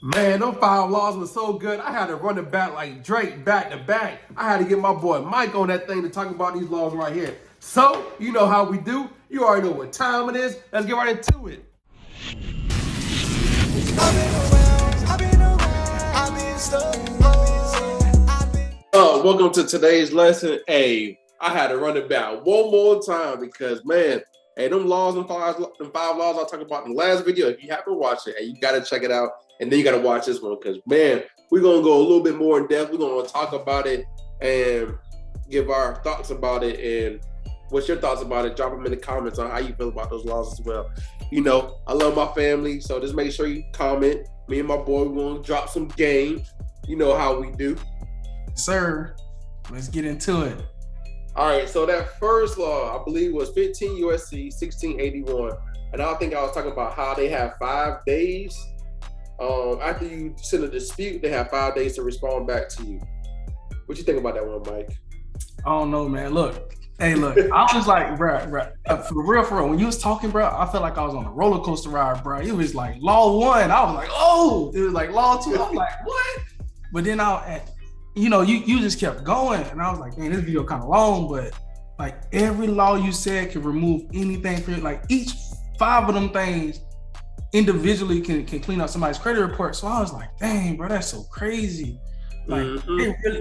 Man, them five laws were so good. I had to run it back like Drake back to back. I had to get my boy Mike on that thing to talk about these laws right here. So, you know how we do. You already know what time it is. Let's get right into it. Welcome to today's lesson. Hey, I had to run it back one more time because, man, hey, them laws and five laws I talked about in the last video, if you haven't watched it, hey, you got to check it out. And then you got to watch this one because, man, we're going to go a little bit more in depth. We're going to talk about it and give our thoughts about it. And what's your thoughts about it? Drop them in the comments on how you feel about those laws as well. You know, I love my family, so just make sure you comment. Me and my boy, we're going to drop some game. You know how we do. Sir, let's get into it. All right, so that first law, I believe, was 15 USC 1681. And I think I was talking about how they have 5 days. After you send a dispute, they have 5 days to respond back to you. What you think about that one, Mike? I don't know, man. Look, I was like, bro, for real, when you was talking, bro, I felt like I was on a roller coaster ride, bro. It was like law 1. I was like, oh, it was like law 2. I was like, what? But then you just kept going, and I was like, man, this video kind of long, but like every law you said can remove anything for you. Like each 5 of them things individually can clean up somebody's credit report. So I was like, dang, bro, that's so crazy. Like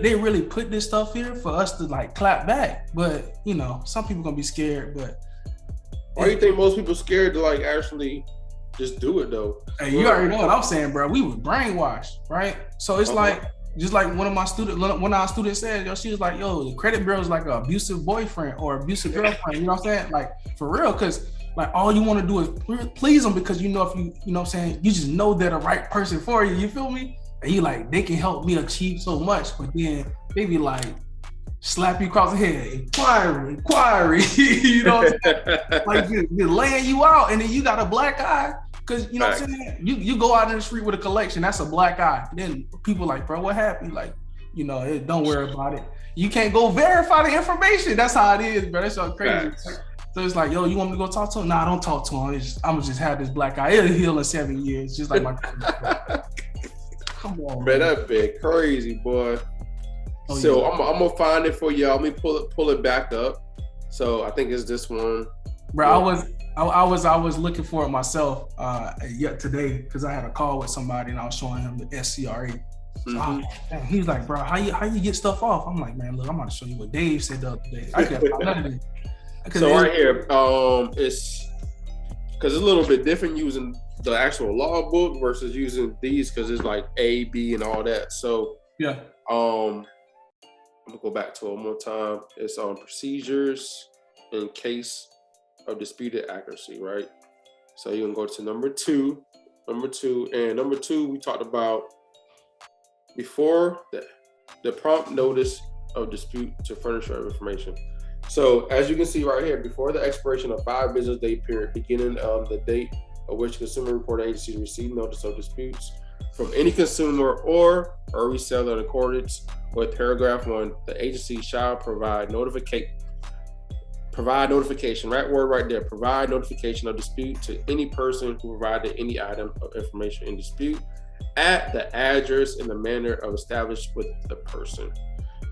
they really put this stuff here for us to like clap back. But you know, some people gonna be scared. But why do you think most people scared to like actually just do it though? Hey, you already know what I'm saying, bro. We were brainwashed, right? So it's like just like one of our students said, yo, she was like, yo, the credit bureau is like an abusive boyfriend or abusive girlfriend. You know what I'm saying? Like for real, because like all you want to do is please them because you know if you know what I'm saying, you just know they're the right person for you. You feel me? And you like they can help me achieve so much, but then they be like slap you across the head, inquiry. You know what I'm saying? Like just laying you out, and then you got a black eye. Cause you know what I'm saying? You go out in the street with a collection, that's a black eye. And then people like, bro, what happened? Like, you know, don't worry about it. You can't go verify the information. That's how it is, bro. That's so crazy. So it's like, yo, you want me to go talk to him? Nah, don't talk to him. I'm gonna just have this black eye. It'll heal in 7 years, just like my Come on, man. That bit crazy, boy. Oh, so yeah. I'm gonna find it for y'all. Let me pull it back up. So I think it's this one. Bro, yeah. I was looking for it myself today because I had a call with somebody and I was showing him the SCRA. So he was like, bro, how you get stuff off? I'm like, man, look, I'm about to show you what Dave said the other day. I can't find nothing. So right here, it's because it's a little bit different using the actual law book versus using these because it's like A, B, and all that. So yeah, I'm gonna go back to it one more time. It's on procedures in case of disputed accuracy, right? So you can go to number two, and number 2 we talked about before the prompt notice of dispute to furnish your information. So as you can see right here, before the expiration of 5 business day period, beginning on the date of which consumer reporting agency received notice of disputes from any consumer or reseller in accordance with paragraph 1, the agency shall provide notification, right word right there, provide notification of dispute to any person who provided any item of information in dispute at the address in the manner of established with the person.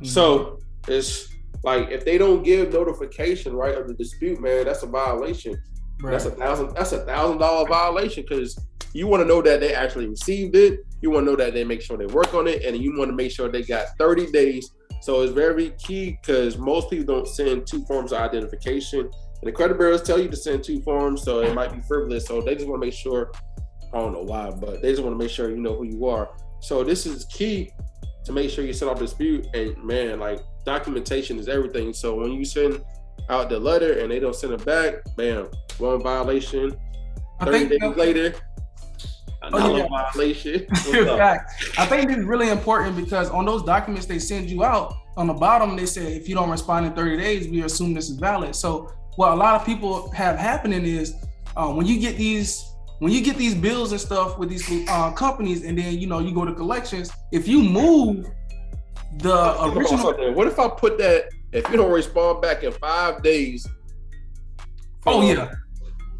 So it's like if they don't give notification, right, of the dispute, man, that's a violation. Right. That's $1,000 violation because you want to know that they actually received it. You want to know that they make sure they work on it, and you want to make sure they got 30 days. So it's very key because most people don't send 2 forms of identification, and the credit bureaus tell you to send 2 forms, so it might be frivolous. So they just want to make sure. I don't know why, but they just want to make sure you know who you are. So this is key to make sure you send off the dispute. And man, like documentation is everything. So when you send out the letter and they don't send it back, bam, 1 violation. 30 days later, another violation. I think this is really important because on those documents they send you out, on the bottom they say if you don't respond in 30 days, we assume this is valid. So what a lot of people have happening is when you get these bills and stuff with these companies, and then you go to collections, if you move the original. What if I put that if you don't respond back in 5 days? Oh yeah.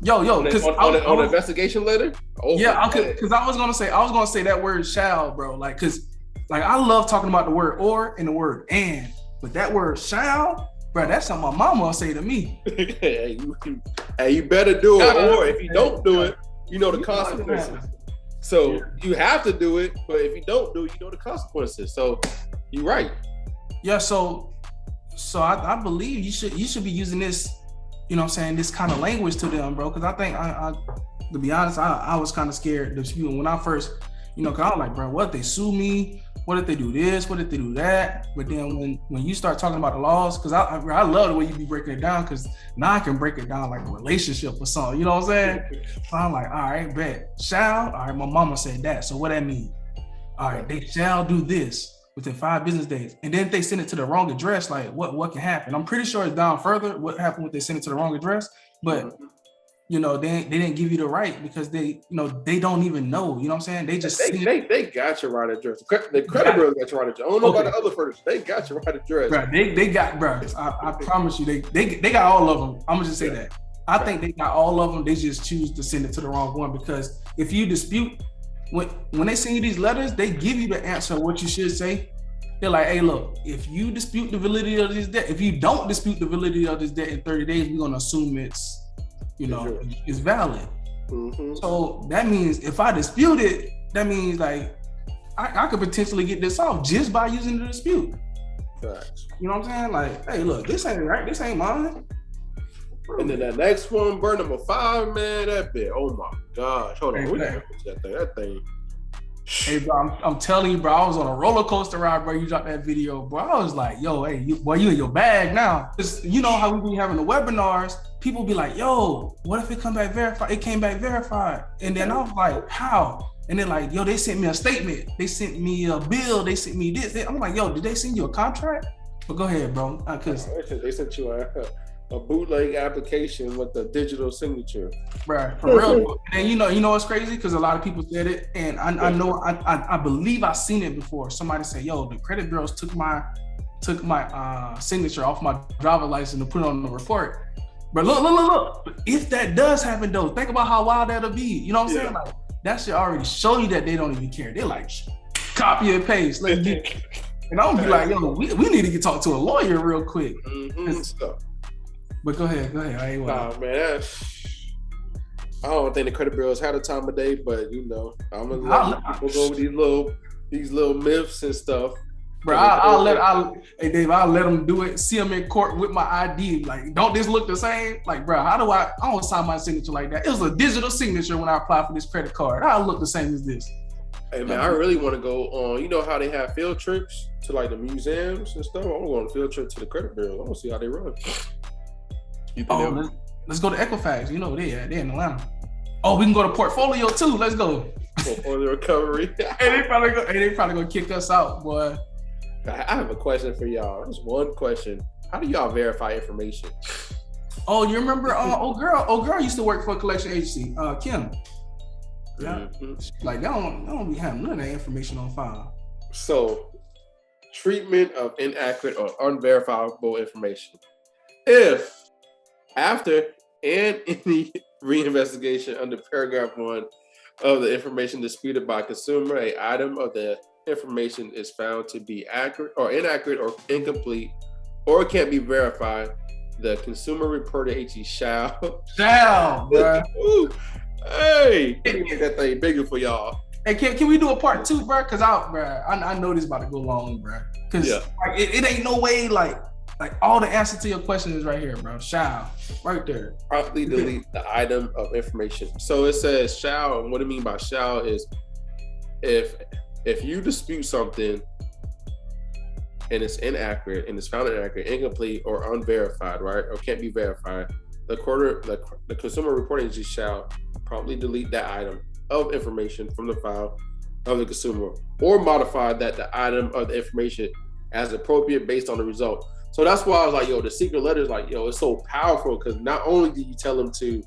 because on the investigation letter. Oh, yeah, because I was gonna say that word shall, bro. Like, cause like I love talking about the word or and the word and, but that word shall, bro, that's something my mama will say to me. Hey, you better do it, or if you don't do it, you know the consequences. So you have to do it, but if you don't do it, you know the consequences. So you're right. Yeah, so I believe you should be using this, you know what I'm saying, this kind of language to them, bro. Because I think I to be honest, I was kind of scared to speak when I first, you know, cause I was like, bro, what if they sue me? What if they do this? What if they do that? But then when you start talking about the laws, because I love the way you be breaking it down, because now I can break it down like a relationship or something, you know what I'm saying? So I'm like, all right, bet. Shall, all right, my mama said that. So what that mean? All right, they shall do this within 5 business days. And then if they send it to the wrong address, like what can happen? I'm pretty sure it's down further what happened when they send it to the wrong address, but you know, they didn't give you the right because they don't even know, you know what I'm saying? They just they got your right address. The credit bureau got your right address. I don't know about the other furniture. They got your right address. Bro, they got, bro, I promise you, they got all of them. I'm gonna just say that. I think they got all of them. They just choose to send it to the wrong one, because if you dispute, when they send you these letters, they give you the answer of what you should say. They're like, hey, look, if you dispute the validity of this debt, if you don't dispute the validity of this debt in 30 days, we're gonna assume it's valid. Mm-hmm. So that means if I dispute it, that means like I could potentially get this off just by using the dispute. Facts. You know what I'm saying? Like, hey, look, this ain't right. This ain't mine. And then that next one, bird number 5, man, that bit. Oh my gosh. Hold on. That thing. Hey, bro, I'm telling you, bro, I was on a roller coaster ride, bro. You dropped that video, bro. I was like, yo, hey, you in your bag now. You know how we be having the webinars, people be like, yo, what if it come back verified? It came back verified. And then I was like, how? And then like, yo, they sent me a statement. They sent me a bill. They sent me this. I'm like, yo, did they send you a contract? But go ahead, bro. Cause they sent you a bootleg application with the digital signature. Right, for real. And you know what's crazy? Because a lot of people said it, and I know I believe I've seen it before. Somebody say, yo, the credit bureaus took my signature off my driver license to put it on the report. But look. If that does happen though, think about how wild that'll be. You know what I'm saying? Like, that should already show you that they don't even care. They're like, copy and paste. Let's get it. And I'm gonna be like, yo, we need to talk to a lawyer real quick. Mm-hmm. But go ahead. Nah, man. I don't think the credit bureaus had a time of day, but you know, I'm gonna let people go with these little myths and stuff. Bro, I'll let them do it. See them in court with my ID. Like, don't this look the same? Like, bro, I don't sign my signature like that. It was a digital signature when I applied for this credit card. I'll look the same as this. Hey man, I really want to go on. You know how they have field trips to like the museums and stuff? I want to go on a field trip to the credit bureau. I want to see how they run. Let's go to Equifax. You know they're in Atlanta. Oh, we can go to Portfolio too. Let's go. Portfolio recovery. They probably gonna kick us out, boy. I have a question for y'all. Just one question. How do y'all verify information? Oh, you remember? Old girl used to work for a collection agency. Kim. Yeah. Mm-hmm. Like they don't be having none of that information on file. So, treatment of inaccurate or unverifiable information. If after and any reinvestigation under paragraph 1 of the information disputed by consumer, an item of the information is found to be accurate or inaccurate or incomplete or can't be verified, the consumer reporting agency shall, bro. Hey, let me make that thing bigger for y'all. Hey, can we do a part 2, bro? Cause I know this is about to go long, bro. Cause like, it ain't no way like all the answer to your question is right here, bro. Shall, right there. Promptly delete the item of information. So it says shall, and what I mean by shall is if you dispute something and it's inaccurate and it's found inaccurate, incomplete, or unverified, right, or can't be verified, the consumer reporting agency shall promptly delete that item of information from the file of the consumer, or modify the item of the information as appropriate based on the result. So that's why I was like, yo, the secret letter is like, yo, it's so powerful because not only do you tell them to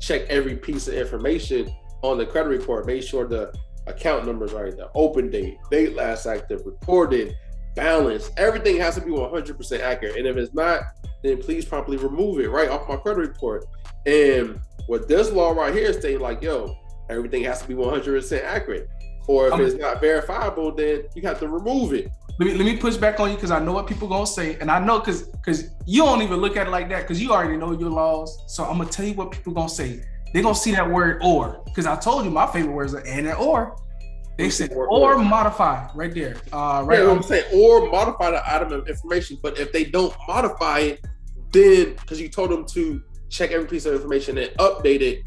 check every piece of information on the credit report, make sure the account numbers right, the open date last active, reported, balance, everything has to be 100% accurate. And if it's not, then please promptly remove it right off my credit report. And What this law right here is saying, like, yo, everything has to be 100% accurate. Or if it's not verifiable, then you have to remove it. Let me push back on you because I know what people gonna say, and I know because you don't even look at it like that because you already know your laws. So I'm gonna tell you what people gonna say. They're gonna see that word "or" because I told you my favorite words are "and" "or." They said "or" modify right there. Right. Yeah, I'm saying or modify the item of information, but if they don't modify it, then because you told them to check every piece of information and update it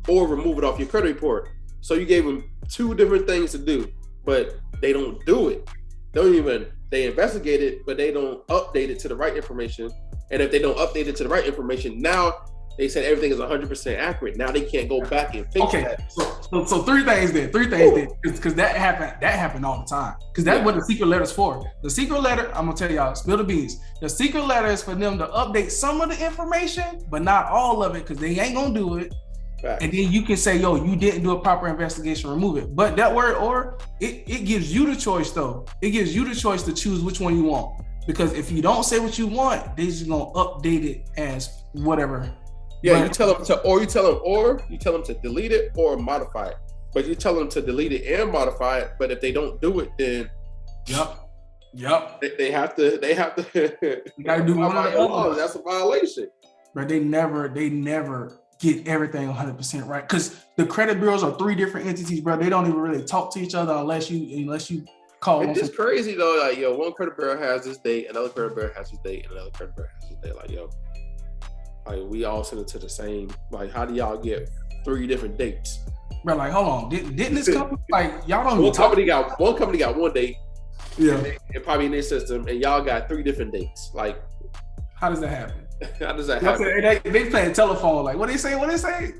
or remove it off your credit report. So you gave them two different things to do, but they don't do it. They investigate it, but they don't update it to the right information. And if they don't update it to the right information, now they said everything is 100% accurate. Now they can't go back and fix that. So three things then, because that happened all the time. Because that's what the secret letter's for. The secret letter, I'm gonna tell y'all, spill the beans. The secret letter is for them to update some of the information, but not all of it, because they ain't gonna do it. Right. And then you can say, yo, you didn't do a proper investigation, remove it. But that word "or," it gives you the choice though. It gives you the choice to choose which one you want. Because if you don't say what you want, they're just gonna update it as whatever. Yeah, you tell them to delete it or modify it. But you tell them to delete it and modify it. But if they don't do it, then Yep. They have to. You gotta do one or the other. That's a violation. But they never get everything 100% right. Because the credit bureaus are three different entities, bro. They don't even really talk to each other unless you call them. It's just crazy though. Like, yo, one credit bureau has this date, another credit bureau has this date, and another credit bureau has this date. Like, yo, like we all send it to the same. Like, how do y'all get three different dates? Bro, like, hold on. Didn't this company, like, y'all don't one company got one date. Yeah. And probably in their system, and y'all got three different dates. Like, how does that happen? How does that happen? They playing telephone. Like, what they say?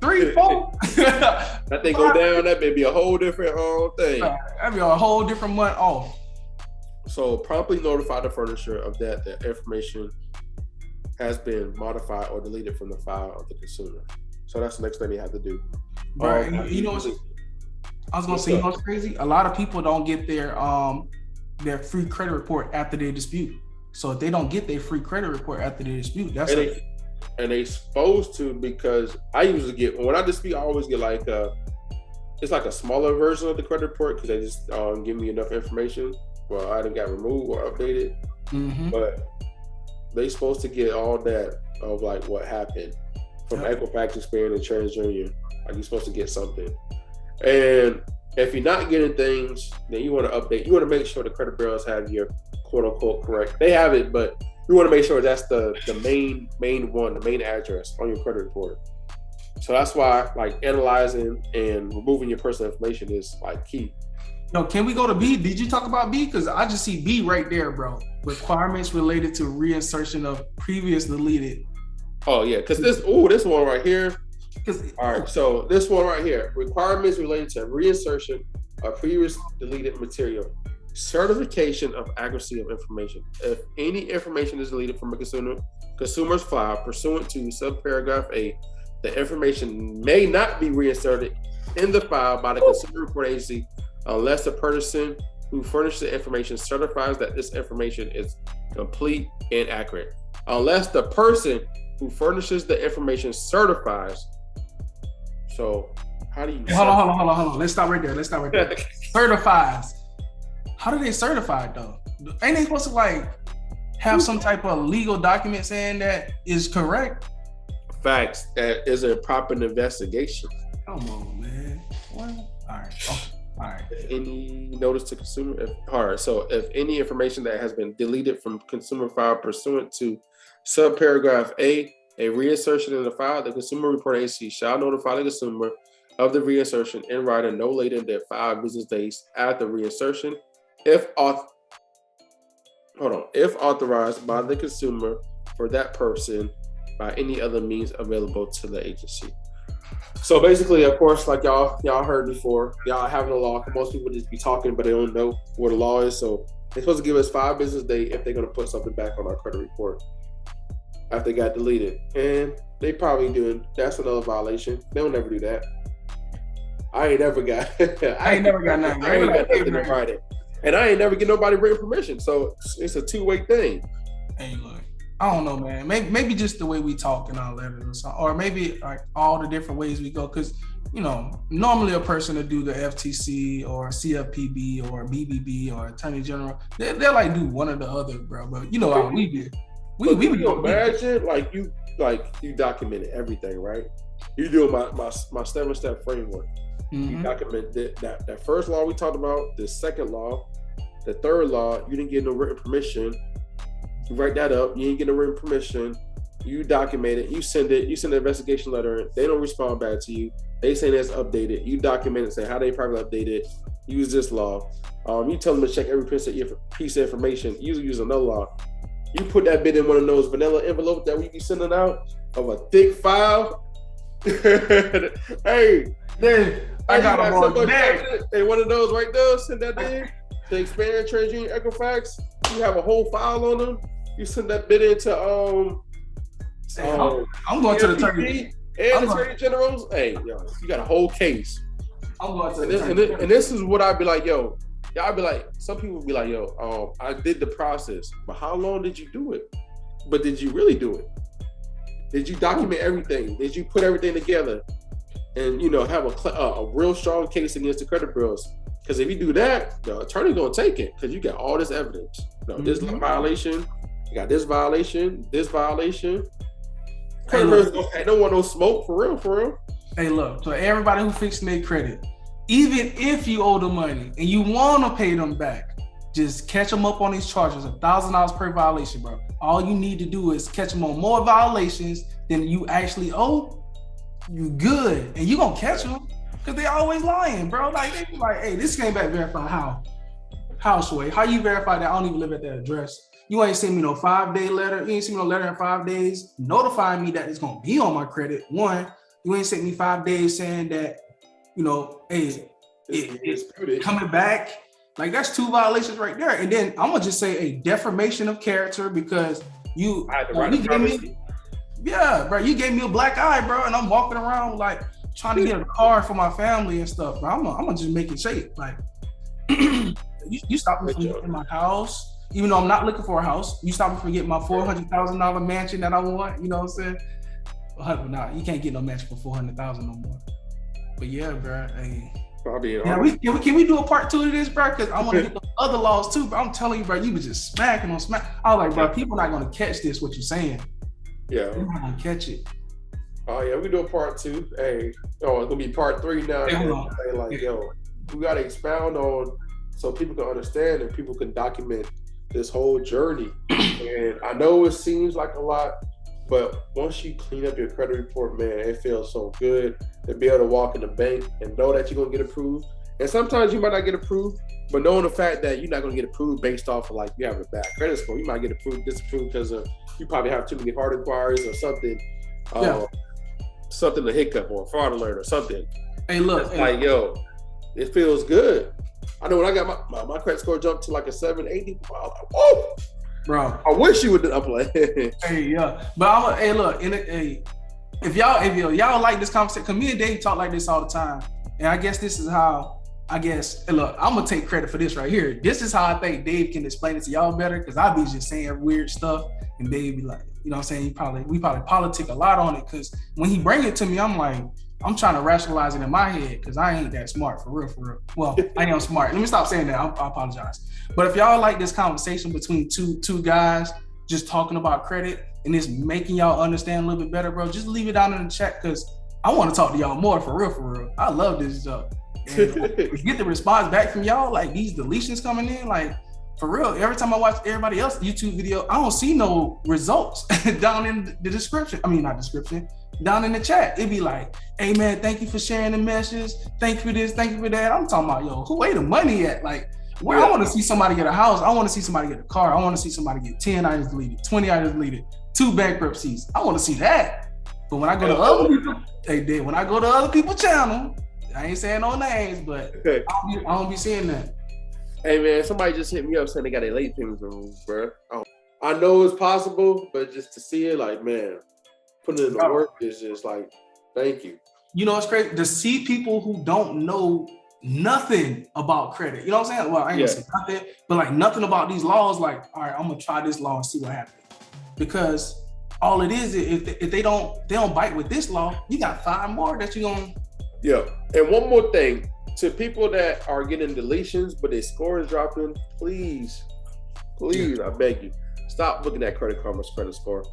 3, 4. That thing go down. That may be a whole different thing. That'd be a whole different month off. So promptly notify the furnisher of that the information has been modified or deleted from the file of the consumer. So that's the next thing they have to do. Right. You know what's, I was gonna say, you know what's crazy? A lot of people don't get their free credit report after they dispute. So if they don't get their free credit report after they dispute, and they supposed to, because I usually get, when I dispute, I always get like it's like a smaller version of the credit report because they just give me enough information. Well, I didn't got removed or updated, but they supposed to get all that of like what happened from Equifax, Experian, and TransUnion. Like, you're supposed to get something. And if you're not getting things, then you want to update. You want to make sure the credit bureaus have your quote unquote correct. They have it, but you want to make sure that's the main one, the main address on your credit report. So that's why like analyzing and removing your personal information is like key. No, can we go to B? Did you talk about B? Because I just see B right there, bro. Requirements related to reinsertion of previous deleted. Oh yeah, because this one right here. All right, so this one right here, requirements related to reinsertion of previous deleted material, certification of accuracy of information. If any information is deleted from a consumer's file pursuant to subparagraph A, the information may not be reinserted in the file by the consumer report agency unless the person who furnished the information certifies that this information is complete and accurate. Unless the person who furnishes the information certifies. So how do you hold on. Let's stop right there. Certifies. How do they certify it though? Ain't they supposed to like have some type of legal document saying that is correct? Facts. That is a proper investigation. Come on, man. What? All right. Okay. All right. If any notice to consumer, if any information that has been deleted from consumer file pursuant to subparagraph A, a reinsertion in the file, the consumer report agency shall notify the consumer of the reinsertion in writing no later than 5 business days after reinsertion, if authorized by the consumer for that person by any other means available to the agency. So basically, of course, like y'all heard before, y'all having a law. Most people just be talking, but they don't know what the law is. So they're supposed to give us 5 business days if they're going to put something back on our credit report after they got deleted. And they probably doing, that's another violation. They'll never do that. I ain't never got nothing. I ain't got nothing in writing. And I ain't never get nobody written permission. So it's a two-way thing. Hey, look, I don't know, man. Maybe just the way we talk in our letters or something, or maybe like all the different ways we go. Because normally a person to do the FTC or CFPB or BBB or Attorney General, they're like do one or the other, bro. But you know how we did. We imagine like you documented everything, right? You do my 7-step framework. You document that first law we talked about, the second law, the third law. You didn't get no written permission. You write that up. You didn't get no written permission. You document it. You send it. You send an investigation letter. They don't respond back to you. They say that's updated. You document it. Say how they probably updated. Use this law. You tell them to check every piece of information. Use another law. You put that bit in one of those vanilla envelopes that we be sending out of a thick file. Hey, then I got a so much. Hey, one of those right there. Send that in. The expanded TransUnion Equifax. You have a whole file on them. You send that bit into I'm going to the attorney and attorney generals. Hey, yo, you got a whole case. I'm going to the attorney. And this is what I'd be like, yo. Y'all be like, some people would be like, yo, I did the process, but how long did you do it? But did you really do it? Did you document everything? Did you put everything together and have a real strong case against the credit bureaus? Because if you do that, the attorney gonna take it because you got all this evidence. This violation, you got this violation. Credit bureaus don't want no smoke for real. Hey, look, so everybody who fixing their credit, even if you owe the money and you want to pay them back, just catch them up on these charges, $1,000 per violation, bro. All you need to do is catch them on more violations than you actually owe. You good, and you gonna catch them because they always lying, bro. Like they be like, hey, this came back verified. How, Sway? How you verify that I don't even live at that address? You ain't send me no 5-day letter. You ain't send me no letter in 5 days notifying me that it's gonna be on my credit. One, you ain't sent me 5 days saying that, hey, it's coming back. Like that's 2 violations right there. And then I'm gonna just say a defamation of character because you gave me, bro, you gave me a black eye, bro, and I'm walking around like trying to get a car for my family and stuff. Bro, I'm gonna just make it shape. Like you stop me from getting my house, even though I'm not looking for a house. You stop me from getting my $400,000 mansion that I want. You know what I'm saying? But nah, you can't get no mansion for $400,000 no more. But yeah, bro. Hey. Can we do a part 2 of this, bro? Because I want to get the other laws too, bro. I'm telling you, bro, you was just smacking on smack. I was like, bro, people not gonna catch this. What you're saying? Yeah, they're not gonna catch it. Oh yeah, we do a part 2. Hey, it's gonna be part 3 now. Yo, we gotta expound on so people can understand and people can document this whole journey. And I know it seems like a lot, but once you clean up your credit report, man, it feels so good to be able to walk in the bank and know that you're gonna get approved. And sometimes you might not get approved, but knowing the fact that you're not gonna get approved based off of like you have a bad credit score, you might get disapproved because of you probably have too many hard inquiries or something, something, a hiccup or a fraud alert or something. Hey, look, yo, it feels good. I know when I got my credit score jumped to like a 780, I was like, whoa. Bro, I wish you would upload. Hey, yeah, but if y'all like this conversation, because me and Dave talk like this all the time, and I guess this is how look, I'm gonna take credit for this right here. This is how I think Dave can explain it to y'all better, because I be just saying weird stuff, and Dave be like, you know what I'm saying? We probably politic a lot on it, because when he bring it to me, I'm like, I'm trying to rationalize it in my head because I ain't that smart for real. Well, I am smart. Let me stop saying that. I apologize. But if y'all like this conversation between two guys just talking about credit and it's making y'all understand a little bit better, bro, just leave it down in the chat because I want to talk to y'all more for real. I love this stuff. And get the response back from y'all, like these deletions coming in, like for real. Every time I watch everybody else's YouTube video, I don't see no results down in the description. I mean, not description. Down in the chat, it'd be like, hey man, thank you for sharing the message. Thank you for this, thank you for that. I'm talking about, yo, where the money at? Like, where I want to see somebody get a house. I want to see somebody get a car. I want to see somebody get 10 items deleted, 20 items deleted, 2 bankruptcies. I want to see that. But when I go to other people, when I go to other people's channel, I ain't saying no names, but I don't be seeing that. Hey man, somebody just hit me up saying they got a late payment rules, bro. I know it's possible, but just to see it, like, man, putting in the work is just like, thank you. You know, it's crazy to see people who don't know nothing about credit. You know what I'm saying? Well, I ain't gonna say nothing, but like nothing about these laws. Like, all right, I'm gonna try this law and see what happens. because all it is if they don't bite with this law, you got 5 more that you're gonna. Yeah, and one more thing to people that are getting deletions, but their score is dropping. Please, I beg you, stop looking at Credit Karma's credit score,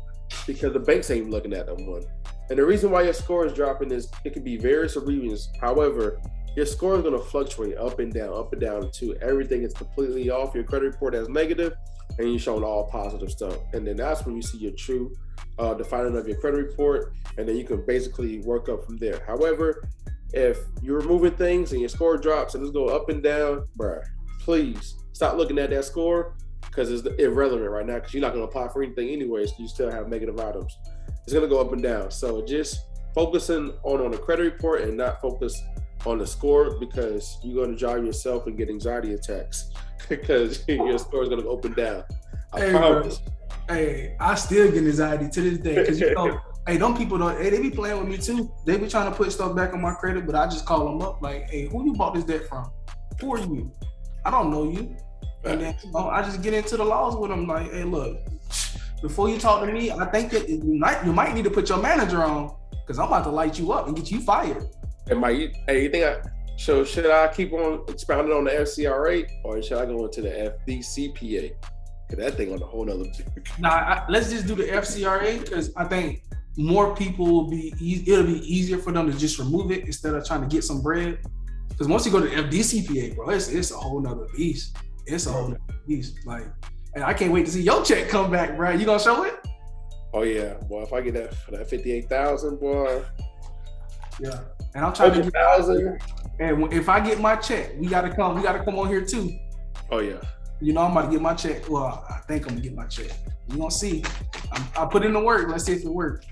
because the banks ain't looking at them one. And the reason why your score is dropping is it can be various reasons. However, your score is going to fluctuate up and down too. Everything is completely off. Your credit report has negative, and you're showing all positive stuff. And then that's when you see your true defining of your credit report, and then you can basically work up from there. However, if you're removing things and your score drops and it's going up and down, bruh, please stop looking at that score, because it's irrelevant right now, because you're not going to apply for anything anyways. You still have negative items. It's going to go up and down. So just focusing on the credit report and not focus on the score, because you're going to drive yourself and get anxiety attacks because your score is going to go up and down. I promise. Bro. Hey, I still get anxiety to this day, because hey, them people they be playing with me too. They be trying to put stuff back on my credit, but I just call them up like, hey, who you bought this debt from? Who are you? I don't know you. And then I just get into the laws with them like, hey, look, before you talk to me, I think that you might need to put your manager on, because I'm about to light you up and get you fired. Should I keep on expounding on the FCRA, or should I go into the FDCPA? Because that thing on a whole nother. Let's just do the FCRA, because I think more people will be. It'll be easier for them to just remove it instead of trying to get some bread. Because once you go to the FDCPA, bro, it's a whole nother beast. It's a whole nother beast. Like, and I can't wait to see your check come back, bro. You gonna show it? Oh yeah, boy. If I get that for that 58,000, boy. Yeah, and I'm trying to get 100,000. And if I get my check, we gotta come on here too. Oh yeah. You know I'm about to get my check. Well, I think I'm gonna get my check. You gonna see? I put in the work. Let's see if it works.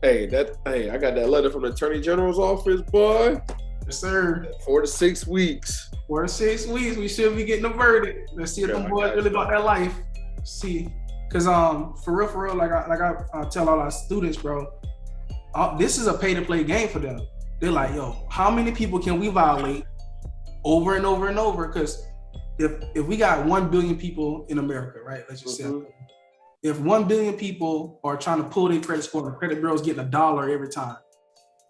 Hey, I got that letter from the Attorney General's office, boy. Yes, sir. 4 to 6 weeks. 4 to 6 weeks. We should be getting a verdict. Let's see if them boys really about that life. See, cause for real, like I tell all our students, bro. This is a pay-to-play game for them. They're like, yo, how many people can we violate over and over and over? Because if we got 1 billion people in America, right? Let's just say, if 1 billion people are trying to pull their credit score, the credit bureau's getting $1 every time.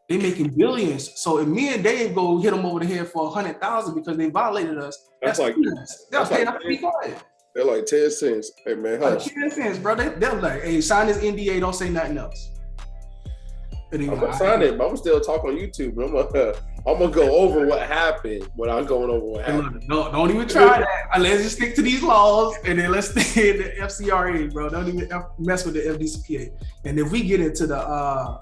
They making billions. So if me and Dave go hit them over the head for 100,000 because they violated us, that's like they'll pay us to be quiet. They're like 10 cents. Hey man, hush. Like 10 cents, bro. They're like, hey, sign this NDA. Don't say nothing else. I'm gonna sign it, but I'm still talk on YouTube. I'm gonna go over what happened without going over what happened. Don't even try that. Let's just stick to these laws, and then let's stay in the FCRA, bro. Don't even mess with the FDCPA. And if we get into the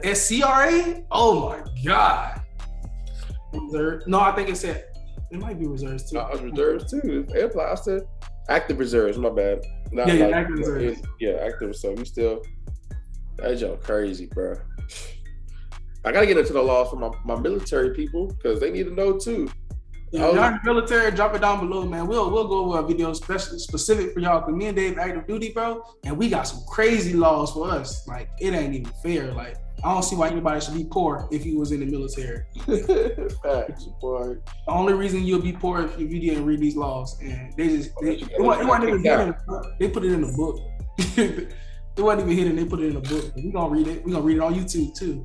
SCRA, oh my God. No, I think it might be reserves too. Reserves too. It applies to active reserves. My bad. Active reserves. Yeah, active. So we still. That's y'all crazy, bro. I gotta get into the laws for my military people, because they need to know too. Yeah, y'all in the military, drop it down below, man. We'll go over a video specific for y'all, because me and Dave active duty, bro, and we got some crazy laws for us. Like, it ain't even fair. Like, I don't see why anybody should be poor if you was in the military. Facts, boy. The only reason you'll be poor if you didn't read these laws, and it wasn't even hidden. They put it in the book. It wasn't even hidden. They put it in the book. We gonna read it. We gonna read it on YouTube too.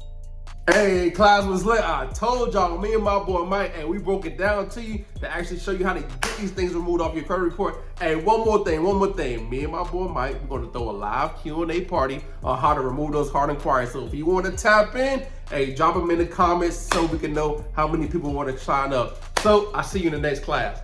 Hey, class was lit. I told y'all, me and my boy Mike, and we broke it down to you to actually show you how to get these things removed off your credit report. Hey, one more thing. Me and my boy Mike, we're gonna throw a live Q&A party on how to remove those hard inquiries. So if you want to tap in, hey, drop them in the comments so we can know how many people want to sign up. So I'll see you in the next class.